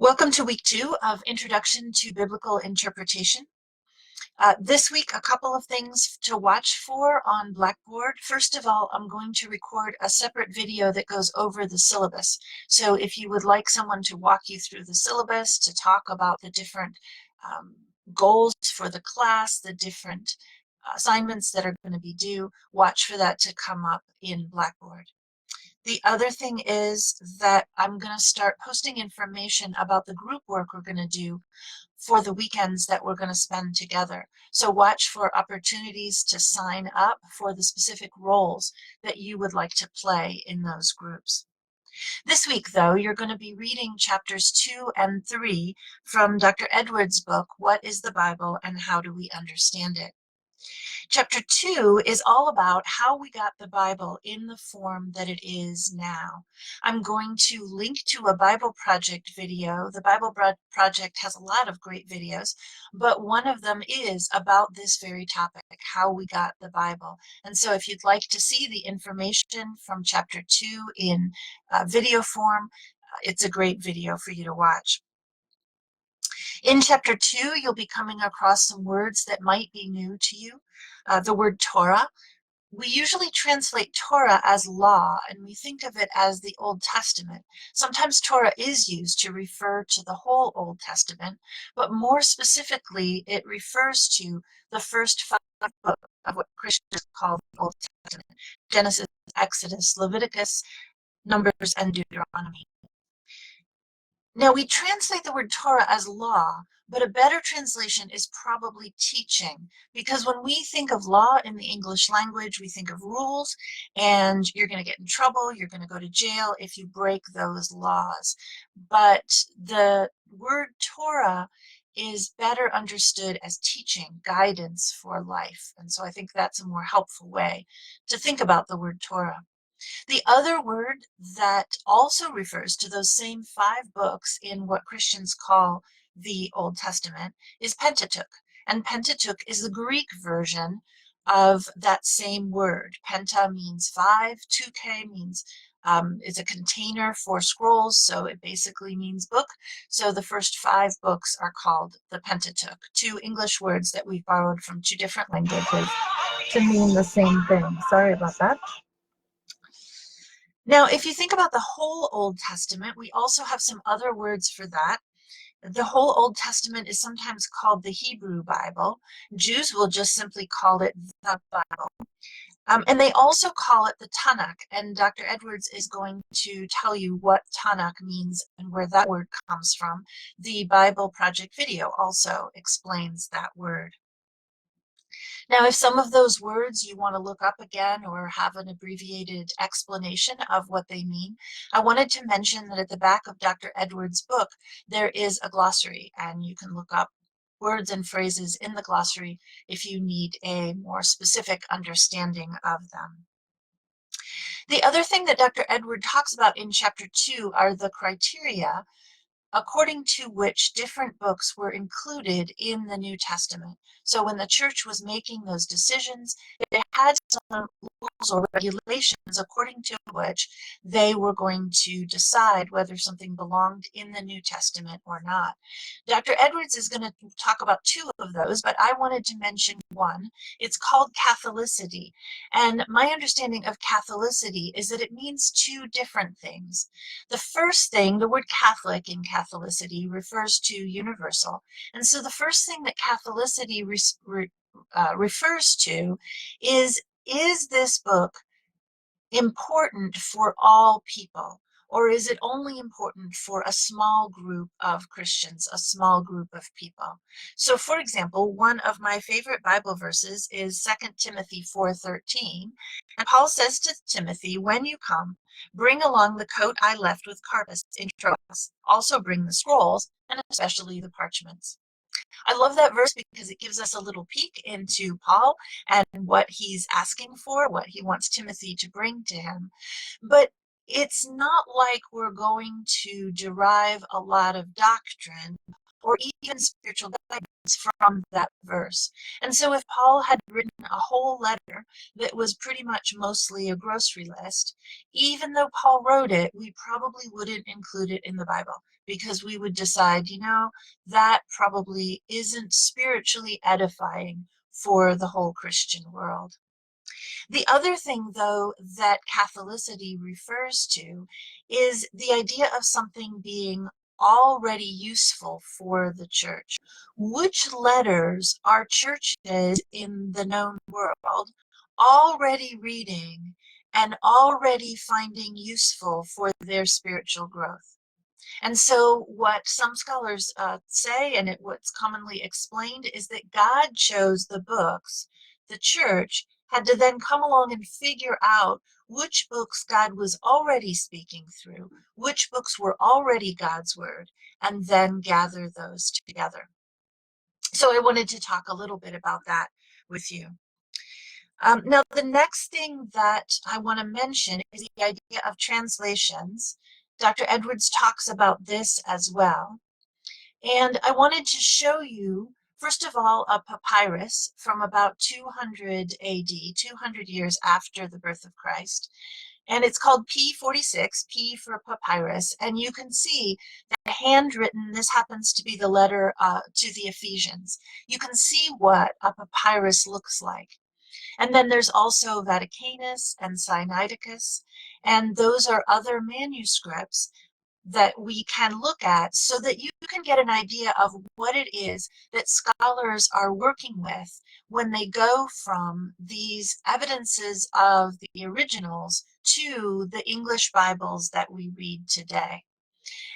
Welcome to week 2 of Introduction to Biblical Interpretation. This week, a couple of things to watch for on Blackboard. First of all, I'm going to record a separate video that goes over the syllabus. So if you would like someone to walk you through the syllabus, to talk about the different um, goals for the class, the different assignments that are going to be due, watch for that to come up in Blackboard. The other thing is that I'm going to start posting information about the group work we're going to do for the weekends that we're going to spend together. So watch for opportunities to sign up for the specific roles that you would like to play in those groups. This week, though, you're going to be reading chapters 2 and 3 from Dr. Edwards' book, What is the Bible and How Do We Understand It? Chapter 2 is all about how we got the Bible in the form that it is now. I'm going to link to a Bible Project video. The Bible Project has a lot of great videos, but one of them is about this very topic, how we got the Bible. And so if you'd like to see the information from chapter 2 in video form, it's a great video for you to watch. In chapter 2, you'll be coming across some words that might be new to you. The word Torah. We usually translate Torah as law, and we think of it as the Old Testament. Sometimes Torah is used to refer to the whole Old Testament, but more specifically, it refers to the first 5 books of what Christians call the Old Testament: Genesis, Exodus, Leviticus, Numbers, and Deuteronomy. Now, we translate the word Torah as law, but a better translation is probably teaching, because when we think of law in the English language, we think of rules, and you're going to get in trouble, you're going to go to jail if you break those laws. But the word Torah is better understood as teaching, guidance for life. And so I think that's a more helpful way to think about the word Torah. The other word that also refers to those same 5 books in what Christians call the Old Testament is Pentateuch. And Pentateuch is the Greek version of that same word. Penta means 5, tuche means is a container for scrolls, so it basically means book. So the first 5 books are called the Pentateuch, 2 English words that we've borrowed from 2 different languages to mean the same thing. Sorry about that. Now, if you think about the whole Old Testament, we also have some other words for that. The whole Old Testament is sometimes called the Hebrew Bible. Jews will just simply call it the Bible. And they also call it the Tanakh, and Dr. Edwards is going to tell you what Tanakh means and where that word comes from. The Bible Project video also explains that word. Now, if some of those words you want to look up again or have an abbreviated explanation of what they mean, I wanted to mention that at the back of Dr. Edwards' book, there is a glossary, and you can look up words and phrases in the glossary if you need a more specific understanding of them. The other thing that Dr. Edward talks about in chapter 2 are the criteria according to which different books were included in the New Testament. So when the church was making those decisions, they had some rules or regulations according to which they were going to decide whether something belonged in the New Testament or not. Dr. Edwards is going to talk about 2 of those, but I wanted to mention one. It's called Catholicity. And my understanding of Catholicity is that it means 2 different things. The first thing, the word Catholic in Catholicity refers to universal. And so the first thing that Catholicity refers to is this book important for all people? Or is it only important for a small group of Christians, a small group of people? So, for example, one of my favorite Bible verses is 2 Timothy 4:13. And Paul says to Timothy, when you come, bring along the coat I left with Carpus in Troas. Also bring the scrolls, and especially the parchments. I love that verse because it gives us a little peek into Paul and what he's asking for, what he wants Timothy to bring to him. But it's not like we're going to derive a lot of doctrine or even spiritual guidance from that verse. And so if Paul had written a whole letter that was pretty much mostly a grocery list, even though Paul wrote it, we probably wouldn't include it in the Bible because we would decide, that probably isn't spiritually edifying for the whole Christian world. The other thing, though, that Catholicity refers to is the idea of something being already useful for the church. Which letters are churches in the known world already reading and already finding useful for their spiritual growth? And so what some scholars say, and what's commonly explained, is that God chose the books. The church had to then come along and figure out which books God was already speaking through, which books were already God's word, and then gather those together. So I wanted to talk a little bit about that with you. Now, the next thing that I want to mention is the idea of translations. Dr. Edwards talks about this as well. And I wanted to show you, first of all, a papyrus from about 200 AD, 200 years after the birth of Christ. And it's called P46, P for papyrus. And you can see that handwritten, this happens to be the letter to the Ephesians. You can see what a papyrus looks like. And then there's also Vaticanus and Sinaiticus, and those are other manuscripts that we can look at so that you can get an idea of what it is that scholars are working with when they go from these evidences of the originals to the English Bibles that we read today.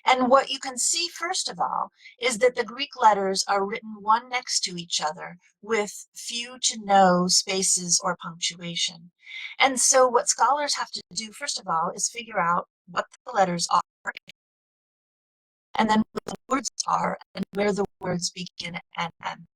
And what you can see, first of all, is that the Greek letters are written one next to each other with few to no spaces or punctuation. And so what scholars have to do, first of all, is figure out what the letters are, and then what the words are, and where the words begin and end.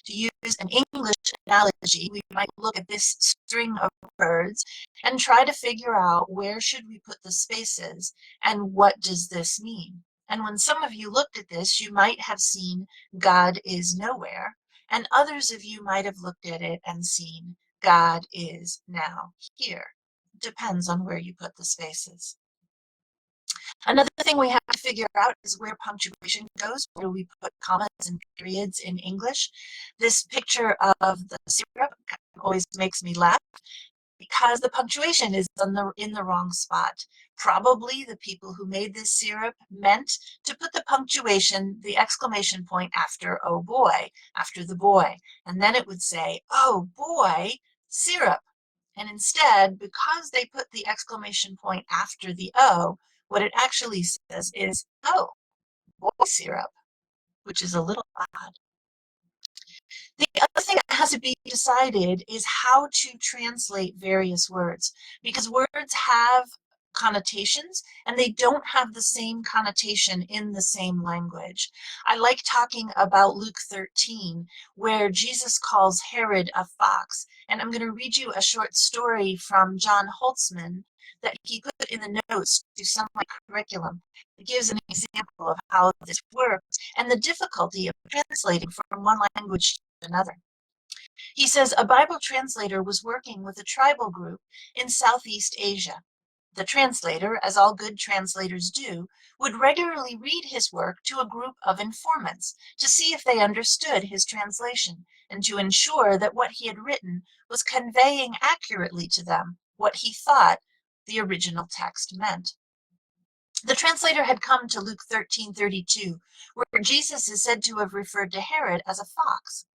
To use an English analogy, we might look at this string of words and try to figure out where should we put the spaces and what does this mean. And when some of you looked at this, you might have seen God is nowhere, and others of you might have looked at it and seen God is now here. Depends on where you put the spaces. Another thing we have to figure out is where punctuation goes. Where do we put commas and periods in English? This picture of the syrup always makes me laugh because the punctuation is in the wrong spot. Probably the people who made this syrup meant to put the punctuation, the exclamation point after oh boy, after the boy. And then it would say, oh boy, syrup. And instead, because they put the exclamation point after the O, what it actually says is, oh, boy syrup, which is a little odd. The other thing that has to be decided is how to translate various words, because words have connotations and they don't have the same connotation in the same language. I like talking about Luke 13, where Jesus calls Herod a fox. And I'm going to read you a short story from John Holtzman that he put in the notes to some of my curriculum. It gives an example of how this works and the difficulty of translating from one language to another. He says a Bible translator was working with a tribal group in Southeast Asia. The translator, as all good translators do, would regularly read his work to a group of informants to see if they understood his translation and to ensure that what he had written was conveying accurately to them what he thought the original text meant. The translator had come to Luke 13:32, where Jesus is said to have referred to Herod as a fox.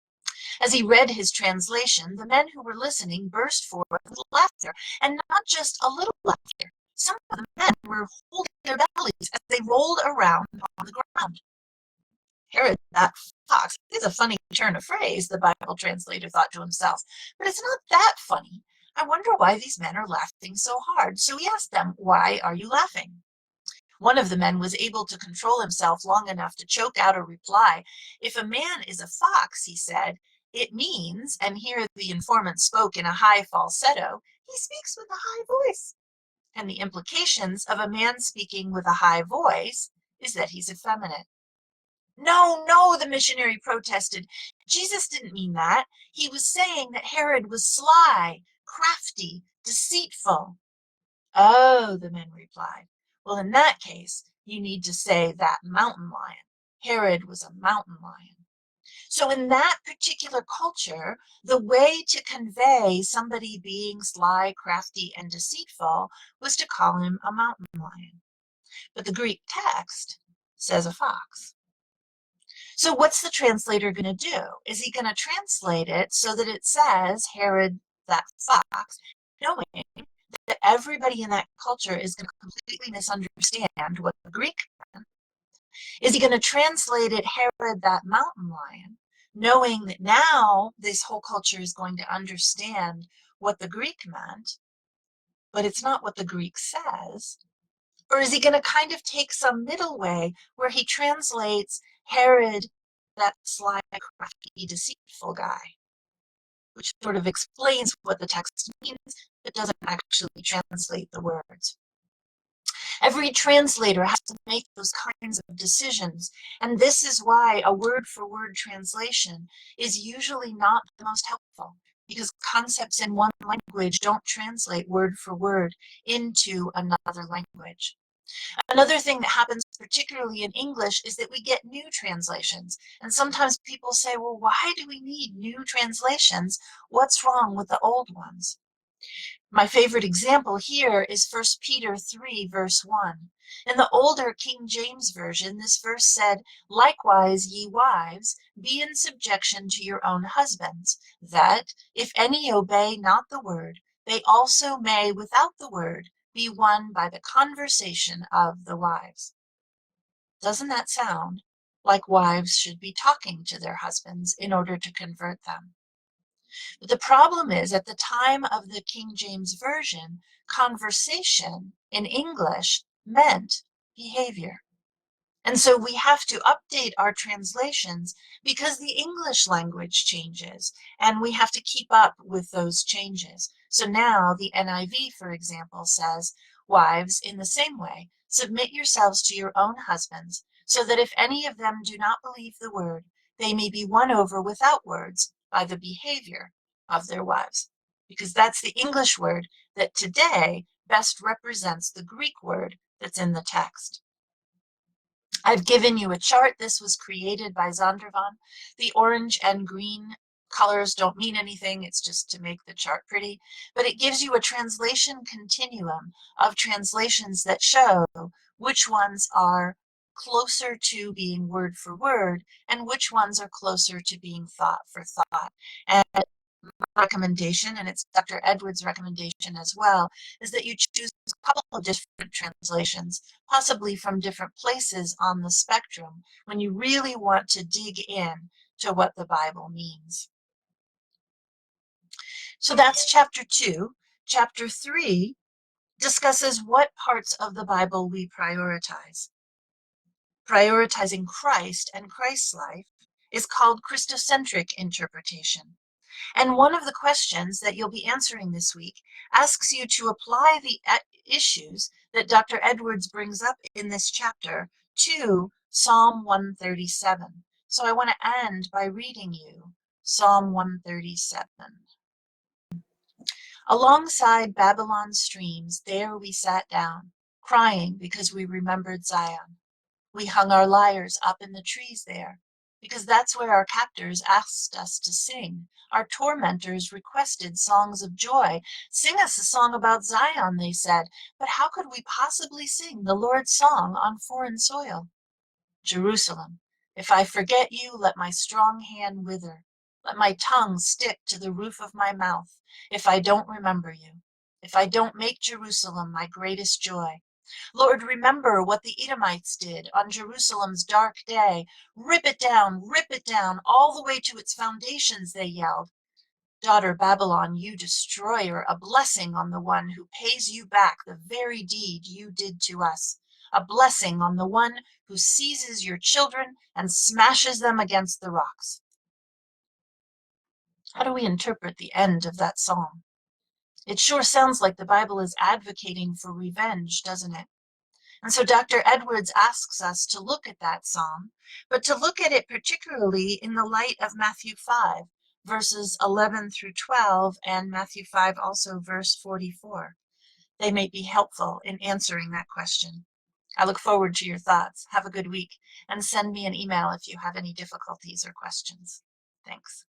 As he read his translation, the men who were listening burst forth with laughter, and not just a little laughter. Some of the men were holding their bellies as they rolled around on the ground. Herod, that fox, is a funny turn of phrase, the Bible translator thought to himself, but it's not that funny. I wonder why these men are laughing so hard. So he asked them, "Why are you laughing?" One of the men was able to control himself long enough to choke out a reply. "If a man is a fox," he said, "it means," and here the informant spoke in a high falsetto, "he speaks with a high voice." And the implications of a man speaking with a high voice is that he's effeminate. No, no, the missionary protested. Jesus didn't mean that. He was saying that Herod was sly, crafty, deceitful. Oh, the men replied. Well, in that case, you need to say that mountain lion. Herod was a mountain lion. So in that particular culture, the way to convey somebody being sly, crafty, and deceitful was to call him a mountain lion. But the Greek text says a fox. So what's the translator going to do? Is he going to translate it so that it says Herod that fox, knowing that everybody in that culture is going to completely misunderstand what the Greek meant? Is he going to translate it Herod that mountain lion, knowing that now this whole culture is going to understand what the Greek meant, but it's not what the Greek says? Or is he going to kind of take some middle way where he translates Herod, that sly, crafty, deceitful guy, which sort of explains what the text means, but doesn't actually translate the words? Every translator has to make those kinds of decisions, and this is why a word-for-word translation is usually not the most helpful, because concepts in one language don't translate word for word into another language. Another thing that happens, particularly in English, is that we get new translations. And sometimes people say, well, why do we need new translations? What's wrong with the old ones? My favorite example here is 1 Peter 3, verse 1. In the older King James Version, this verse said, "Likewise, ye wives, be in subjection to your own husbands, that, if any obey not the word, they also may, without the word, be won by the conversation of the wives." Doesn't that sound like wives should be talking to their husbands in order to convert them? But the problem is, at the time of the King James Version, conversation in English meant behavior. And so we have to update our translations because the English language changes and we have to keep up with those changes. So now the NIV, for example, says, "Wives, in the same way, submit yourselves to your own husbands, so that if any of them do not believe the word, they may be won over without words by the behavior of their wives." Because that's the English word that today best represents the Greek word that's in the text. I've given you a chart. This was created by Zondervan. The orange and green colors don't mean anything. It's just to make the chart pretty. But it gives you a translation continuum of translations that show which ones are closer to being word for word and which ones are closer to being thought for thought. And recommendation, and it's Dr. Edwards' recommendation as well, is that you choose a couple of different translations, possibly from different places on the spectrum, when you really want to dig in to what the Bible means. So that's chapter 2. Chapter 3 discusses what parts of the Bible we prioritize. Prioritizing Christ and Christ's life is called Christocentric interpretation. And one of the questions that you'll be answering this week asks you to apply the issues that Dr. Edwards brings up in this chapter to Psalm 137. So I want to end by reading you Psalm 137. Alongside Babylon's streams, there we sat down, crying because we remembered Zion. We hung our lyres up in the trees there, because that's where our captors asked us to sing. Our tormentors requested songs of joy. "Sing us a song about Zion," they said. But how could we possibly sing the Lord's song on foreign soil? Jerusalem, if I forget you, let my strong hand wither. Let my tongue stick to the roof of my mouth if I don't remember you, if I don't make Jerusalem my greatest joy. Lord, remember what the Edomites did on Jerusalem's dark day. Rip it down, all the way to its foundations," they yelled. "Daughter Babylon, you destroyer, a blessing on the one who pays you back the very deed you did to us. A blessing on the one who seizes your children and smashes them against the rocks." How do we interpret the end of that psalm? It sure sounds like the Bible is advocating for revenge, doesn't it? And so Dr. Edwards asks us to look at that psalm, but to look at it particularly in the light of Matthew 5, verses 11 through 12, and Matthew 5 also verse 44. They may be helpful in answering that question. I look forward to your thoughts. Have a good week, and send me an email if you have any difficulties or questions. Thanks.